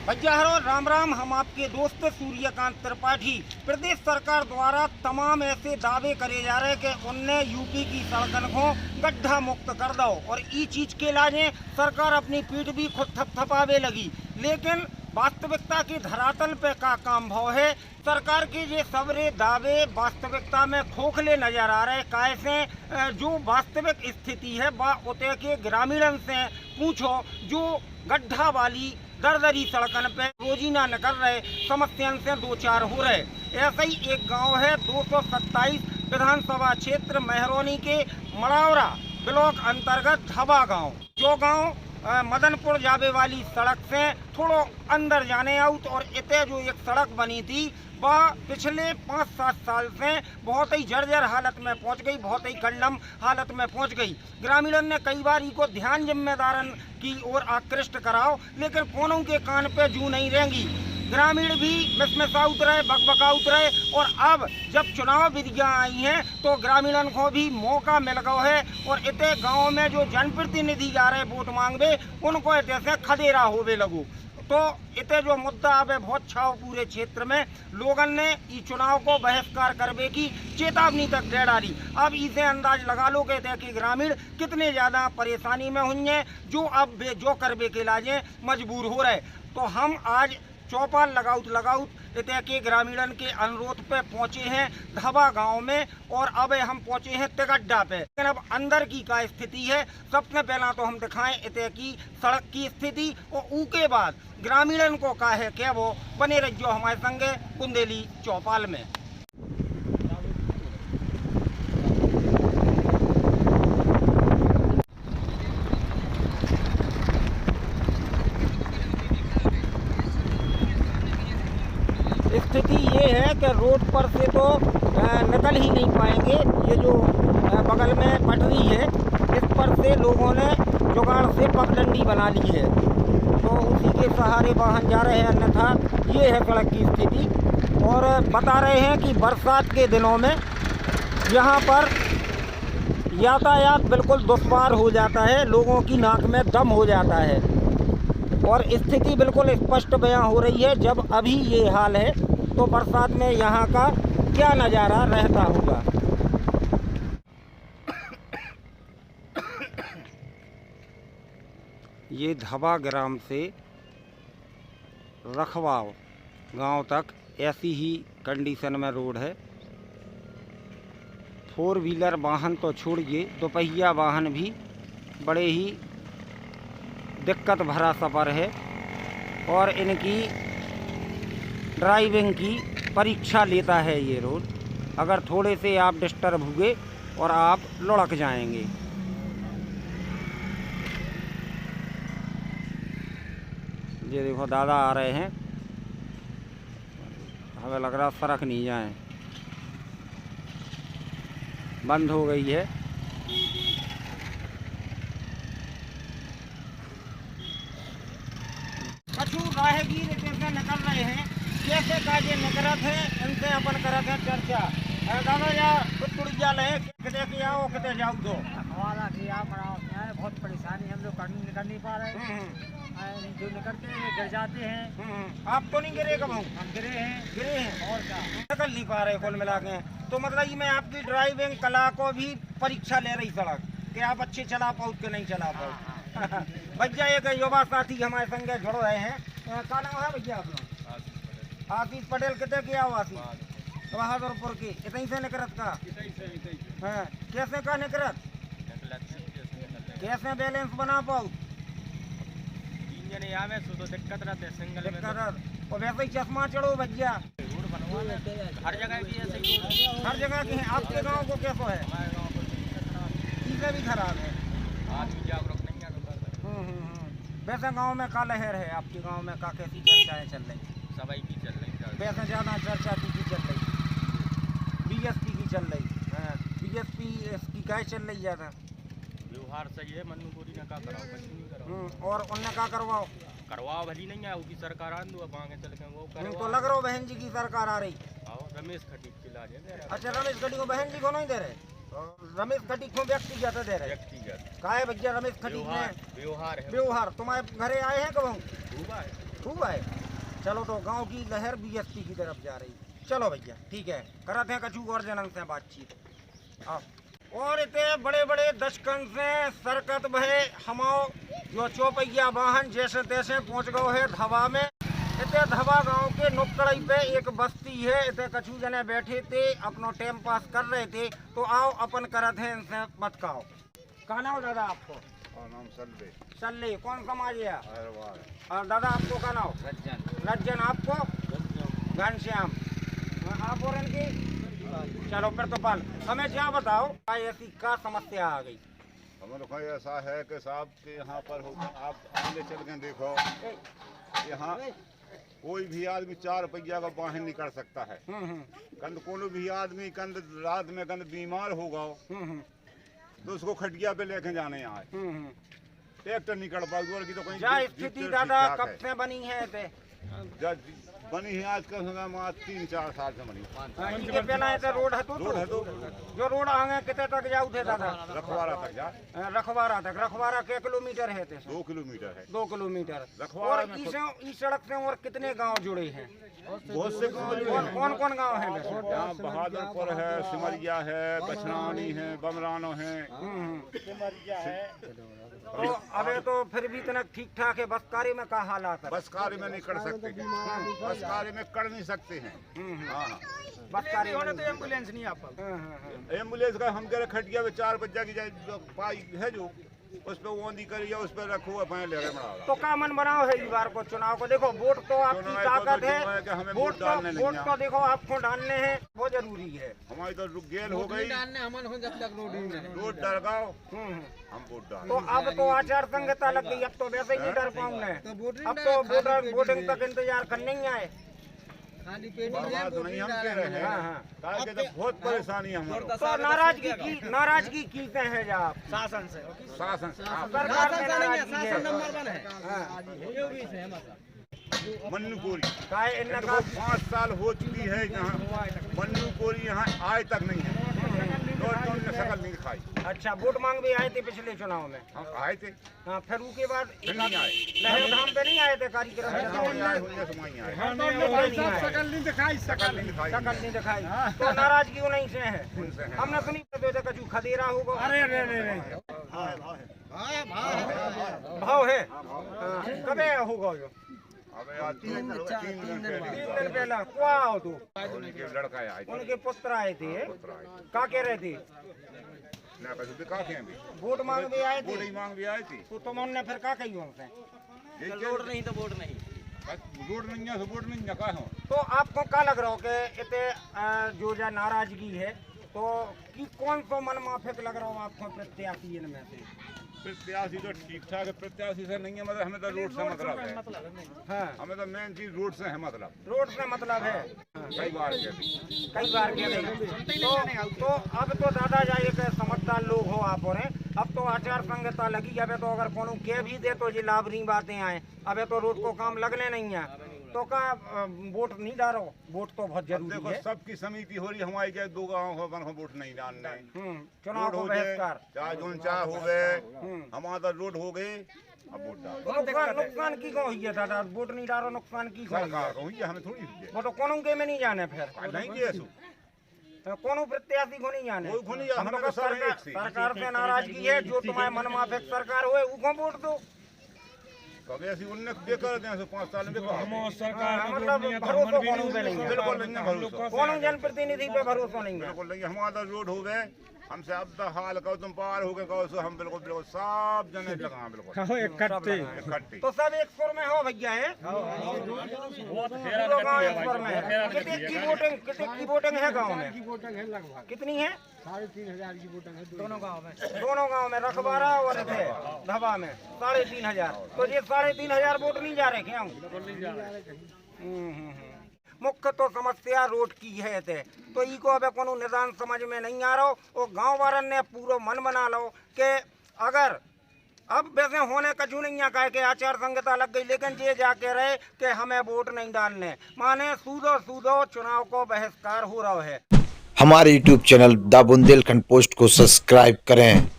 भैया राम राम। हम आपके दोस्त सूर्यकांत त्रिपाठी। प्रदेश सरकार द्वारा तमाम ऐसे दावे करे जा रहे कि उनने यूपी की सड़कन को गड्ढा मुक्त कर दो और ई चीज के लाजे सरकार अपनी पीठ भी खुद थपथपावे लगी। लेकिन वास्तविकता की धरातल पे का काम भाव है। सरकार के ये सबरे दावे वास्तविकता में खोखले नजर आ रहे। कैसे जो वास्तविक स्थिति है वह उते के ग्रामीणन से पूछो जो गड्ढा वाली दरदरी सड़कन पे रोजीना निकल रहे समस्याओं से दो चार हो रहे। ऐसा ही एक गांव है 227 विधानसभा क्षेत्र मेहरौनी के मड़ावरा ब्लॉक अंतर्गत ढाबा गांव। जो गांव मदनपुर जावे वाली सड़क से थोड़ो अंदर जाने आउट और इतने जो एक सड़क बनी थी वह पिछले 5-7 साल से बहुत ही जर्जर हालत में पहुंच गई, बहुत ही कंडम हालत में पहुंच गई। ग्रामीणों ने कई बार इको ध्यान जिम्मेदारन की ओर आकृष्ट कराओ, लेकिन कोनों के कान पे जू नहीं रहेंगी। ग्रामीण भी मिसमिसाउत रहे, बकबकाउत रहे। और अब जब चुनाव विधियाँ आई हैं तो ग्रामीणों को भी मौका मिल गया है और इतने गाँव में जो जनप्रतिनिधि जा रहे वोट मांगवे उनको इतने से खदेरा होवे लगो। तो इतने जो मुद्दा अब बहुत छाव पूरे क्षेत्र में लोगों ने ई चुनाव को बहिष्कार करने की चेतावनी तक दे डाली। अब इसे अंदाज लगा लो कि ग्रामीण कितने ज़्यादा परेशानी में हुई हैं, जो अब जो करने के लाजे मजबूर हो रहे। तो हम आज चौपाल लगाउत इतने के ग्रामीणन के अनुरोध पे पहुंचे हैं ढाबा गांव में और अब हम पहुंचे हैं तिगड्डा पे। लेकिन अब अंदर की क्या स्थिति है सबसे पहला तो हम दिखाएं इतने की सड़क की स्थिति और उसके बाद ग्रामीणन को क्या है क्या वो बने रहियो हमारे संगे बुंदेली चौपाल में। स्थिति ये है कि रोड पर से तो निकल ही नहीं पाएंगे। ये जो बगल में पटरी है इस पर से लोगों ने जुगाड़ से पगडंडी बना ली है, तो उसी के सहारे वाहन जा रहे हैं। अन्यथा ये है सड़क की स्थिति। और बता रहे हैं कि बरसात के दिनों में यहाँ पर यातायात बिल्कुल दुश्वार हो जाता है, लोगों की नाक में दम हो जाता है। और स्थिति बिल्कुल स्पष्ट बयां हो रही है। जब अभी ये हाल है तो बरसात में यहाँ का क्या नज़ारा रहता होगा। ये ढाबा ग्राम से रखवाव गांव तक ऐसी ही कंडीशन में रोड है। 4 व्हीलर वाहन तो छोड़िए, दोपहिया वाहन भी बड़े ही दिक्कत भरा सफ़र है और इनकी ड्राइविंग की परीक्षा लेता है ये रोड। अगर थोड़े से आप डिस्टर्ब हुए और आप लुढ़क जाएंगे। ये देखो दादा आ रहे हैं, हमें लग रहा सड़क नहीं जाए, बंद हो गई है। राहगीर कैसे निकल रहे हैं, कैसे काजे निकलत है, इनसे अपन करत है चर्चा। दादा यार कुछ जाल है कितने की आओ कितने जाओ दो हमारा कि आप बहुत परेशानी हम लोग निकल नहीं पा रहे। जो निकलते हैं गिर जाते हैं। आप तो नहीं गिरे कब? हम गिरे हैं और क्या निकल नहीं पा रहे कुल मिला के। तो मतलब ये मैं आपकी ड्राइविंग कला को भी परीक्षा ले रही सड़क कि आप अच्छे चला पाओ कि नहीं चला पाओ। भैया एक युवा साथी हमारे संगे जुड़ रहे हैं। क्या नाम है भैया अपना? आशीष पटेल। कितने किया हो आशीष? बहादुरपुर की। इतनी से निकरत का? हाँ। कैसे का निकरत? कैसे बैलेंस बना पाओ? तो दिक्कत रहते सिंगल दिक्कत। और वैसे ही चश्मा चढ़ो भैया। हर जगह की ऐसे ही हर जगह की है। आपके गांव को कैसा है? चीजें भी खराब है। जागरूक नहीं है। वैसे गांव में का लहर है? आपके गांव में का कैसी चर्चाएं चल रही? सबाई की चल रही। वैसे ज़्यादा चर्चा की चल रही? बीएसपी की चल रही। हाँ। बीएसपी की क्या चल रही ज़्यादा? व्यवहार सही है, मनुपुरी ने का कराओ कुछ नहीं कराओ। और उनने का करवाओ? करवाओ भली नहीं है, उसकी सरकार आ दो अब आगे चल के वो तो लग रहा हो बहन जी की सरकार आ रही। आओ रमेश खटीक खिला दे। अच्छा रमेश खटीक को बहन जी को नहीं दे रहे? रमेश खटीक को व्यक्तिगत दे रहे? व्यक्तिगत का है भैया रमेश खटीक में व्यवहार है। व्यवहार तुम्हारे घरे आए हैं कब? खूब है। चलो तो गांव की लहर बीएसपी की तरफ जा रही। चलो भैया ठीक है, करते हैं कछु और जनन से बातचीत। आओ। और इतने बड़े बड़े दशकन से सरकत भय हमाओ जो चौपहिया वाहन जैसे तैसे पहुंच गए है धवा में। इतने धवा गांव के नुक्कड़ई पे एक बस्ती है। इतने कछु जने बैठे थे, अपनो टाइम पास कर रहे थे। तो आओ अपन करत हैं इनसे बतकाओ। कहा नाम दादा आपको? नाम सल्ले। सल्ले कौन समाज है? अहरवाल। और दादा आपको का नाम? रज्जन। रज्जन। आपको? घनश्याम। आप और इनकी? चलो फिर तो पाल हमें क्या बताओ, ऐसी क्या समस्या आ गई? हमारे को ऐसा है कि साहब के यहाँ पर हो, आप आगे चल के देखो, यहाँ कोई भी आदमी 4 पहिया का वाहन नहीं कर सकता है। कंद कोनो भी आदमी कंद रात में कंद बीमार होगा तो उसको खटिया पे लेके जाने यहाँ ट्रैक्टर नहीं कर पाएगी। तो कहीं स्थिति दादा कब से बनी है? बनी है आज का समय में 3-4 साल से बनी। इनके पहला ऐसे रोड है तो जो रोड आगे कितने तक जाऊ थे दादा? रखवारा तक जा। रखवारा तक। रखवारा के किलोमीटर है? 2 किलोमीटर है। 2 किलोमीटर। रखवारा और इस सड़क से और कितने गांव जुड़े हैं? बहुत से गाँव। कौन कौन गांव है? यहाँ बहादुरपुर है, सिमरिया है, बछरानी है, बमरानो है। तो अबे तो फिर भी इतना ठीक ठाक है। बस कार्य में क्या हालात है? बस कार्य में नहीं कर सकते, बस कार्य में कर नहीं सकते हैं। हाँ, बस कार्य होने तो एम्बुलेंस नहीं आ पाती। एम्बुलेंस का हम कह रहे खटिया में 4 बच्चा की पाई है जो उस पर ओंधी करिए, उस पर रखो अपन ले रहे। तो का मन बनाओ है इस बार को चुनाव को? देखो वोट तो आपकी ताकत है, वोट तो देखो आपको डालने हैं, वो जरूरी है। हमारी तो गेल हो गई रोड डर गाओ, हम वोट डाल। तो अब तो आचार संहिता लग गई, अब तो वैसे ही नहीं डर पाऊंगे। अब तो वोटिंग तक इंतजार करने ही आए। तो नहीं हम कह रहे हैं, तो बहुत परेशानी है हमारे। तो नाराजगी की है आप? शासन से, शासन सरकार से नाराजगी है। मन्नू कोरी का 5 साल हो चुकी है यहाँ। मन्नू कोरी यहाँ आज तक नहीं है, शकल नहीं दिखाई। अच्छा, वोट मांग भी आए थे पिछले चुनाव में? हम आए थे। हाँ, फिर उसके बाद नहीं आए। लहर धाम पे नहीं आए थे कार्यक्रम? शकल नहीं दिखाई। तो नाराजगी नहीं से है। हमने सुनी कछु खदेरा होगा। अरे भाव है कबे होगा जो? अबे 3 दिन पहला क्या हो? तो उनके लड़का आए थे, उनके पुत्र आए थे। क्या कह रहे थे? वोट मांग भी आए थे। मांग भी आए थे। तो तुमने फिर क्या कही उनसे? रोड नहीं तो वोट नहीं। रोड नहीं है तो वोट नहीं नका हो। तो आपको क्या लग रहा हो कि इतने जो नाराजगी है तो कि कौन सा मन माफिक लग रहा हो आपको प्रत्याशी इनमें से? प्रत्याशी तो ठीक ठाक है, प्रत्याशी से नहीं है मतलब हमें तो रोड से मतलब है। हाँ, हमें तो मेन चीज रोड से है मतलब। रोड से मतलब है। कई बार कह दी। तो अब तो दादा जाइए के समझदार लोग हो आप और अब तो आचार संहिता लगी। अब तो अगर कोनो कह भी दे तो ये लाभरी बातें आए। अब तो रोड को काम लगने नहीं है तो का वोट नहीं डालो? वोट तो बहुत जरूरी है। सबकी समिति हो रही हमारी क्या 2 गाँव वोट नहीं डालने। चुनाव को बहिष्कार चाहे जो चाह हो गए, हमारा रोड हो गए, अब वोट डाल। नुकसान की कौन है दादा? वोट नहीं डालो नुकसान की कौन? हमें थोड़ी वो तो कोनो के में नहीं जाने फिर नहीं कोनो प्रत्याशी को नहीं जाने। हम तो सरकार से नाराजगी है, जो तुम्हारे मन माफिक सरकार हुए उसको वोट दो। कभी ऐसी उन्होंने बेकार दें 5 साल में मतलब भरोसा कोनो पे नहीं है। बिल्कुल नहीं है भरोसा। कोनो जनप्रतिनिधि पे भरोसा नहीं है। बिल्कुल नहीं। हमारा रोड हो गए, हमसे अब तक हाल कहो तुम पार हो गए कहो, हम बिल्कुल सब जने लगा बिल्कुल इकट्ठे। तो सब एक सुर में हो भैया है। कितनी की वोटिंग है गाँव में? कितनी है? 3,500 की वोटिंग है दोनों गाँव में रखबारा और धबा में 3,500। तो ये 3,500 वोट नहीं जा रहे क्या? मुख्य तो समस्या रोड की है तो इको अब कोनो निदान समझ में नहीं आ रहा। और गांव वालन ने पूरा मन बना लो कि अगर अब वैसे होने कछु नहीं है कहे कि आचार संहिता लग गई, लेकिन ये जाके रहे कि हमें वोट नहीं डालने, माने सूदो चुनाव को बहिष्कार हो रहा है। हमारे YouTube channel the Bundelkhand post को सब्सक्राइब करें।